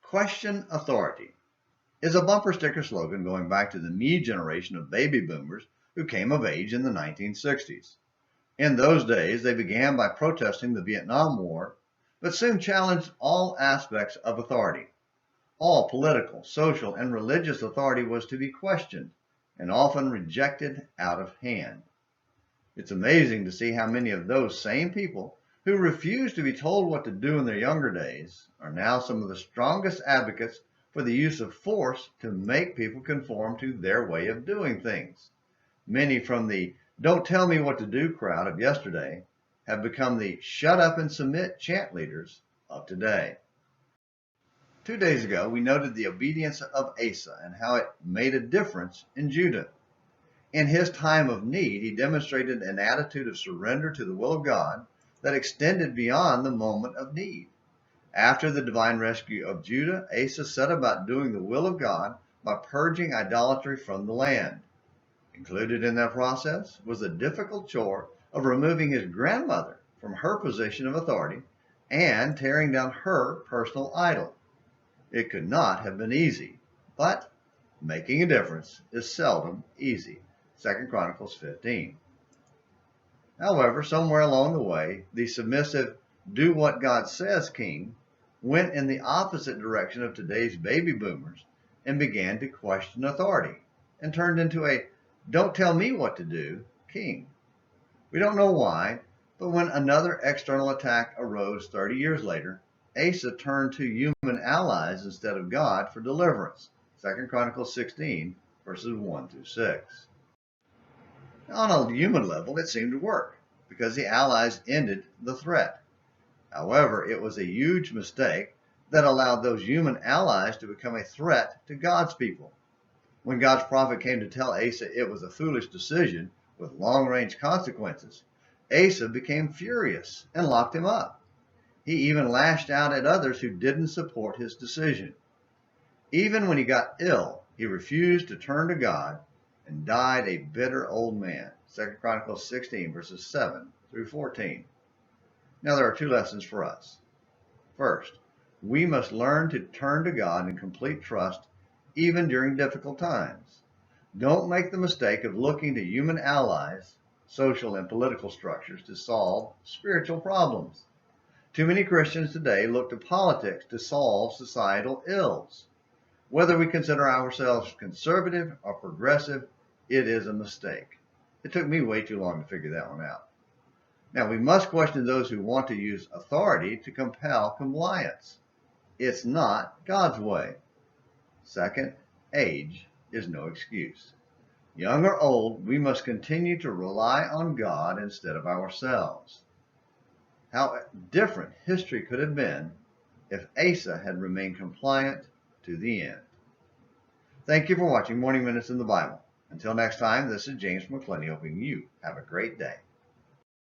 Question authority is a bumper sticker slogan going back to the me generation of baby boomers who came of age in the 1960s. In those days, they began by protesting the Vietnam War, but soon challenged all aspects of authority. All political, social, and religious authority was to be questioned and often rejected out of hand. It's amazing to see how many of those same people who refused to be told what to do in their younger days are now some of the strongest advocates for the use of force to make people conform to their way of doing things. Many from the "don't tell me what to do" crowd of yesterday have become the "shut up and submit" chant leaders of today. 2 days ago, we noted the obedience of Asa and how it made a difference in Judah. In his time of need, he demonstrated an attitude of surrender to the will of God that extended beyond the moment of need. After the divine rescue of Judah, Asa set about doing the will of God by purging idolatry from the land. Included in that process was the difficult chore of removing his grandmother from her position of authority and tearing down her personal idol. It could not have been easy, but making a difference is seldom easy. 2 Chronicles 15. However, somewhere along the way, the submissive, do what God says king went in the opposite direction of today's baby boomers and began to question authority and turned into a don't tell me what to do king. We don't know why, but when another external attack arose 30 years later, Asa turned to human allies instead of God for deliverance. 2 Chronicles 16, verses 1 through 6. On a human level, it seemed to work because the allies ended the threat. However, it was a huge mistake that allowed those human allies to become a threat to God's people. When God's prophet came to tell Asa it was a foolish decision with long-range consequences, Asa became furious and locked him up. He even lashed out at others who didn't support his decision. Even when he got ill, he refused to turn to God and died a bitter old man. 2 Chronicles 16, verses 7 through 14. Now there are 2 lessons for us. First, we must learn to turn to God in complete trust even during difficult times. Don't make the mistake of looking to human allies, social and political structures, to solve spiritual problems. Too many Christians today look to politics to solve societal ills. Whether we consider ourselves conservative or progressive, it is a mistake. It took me way too long to figure that one out. Now, we must question those who want to use authority to compel compliance. It's not God's way. Second, age is no excuse. Young or old, we must continue to rely on God instead of ourselves. How different history could have been if Asa had remained compliant to the end. Thank you for watching Morning Minutes in the Bible. Until next time, this is James McClenny hoping you have a great day.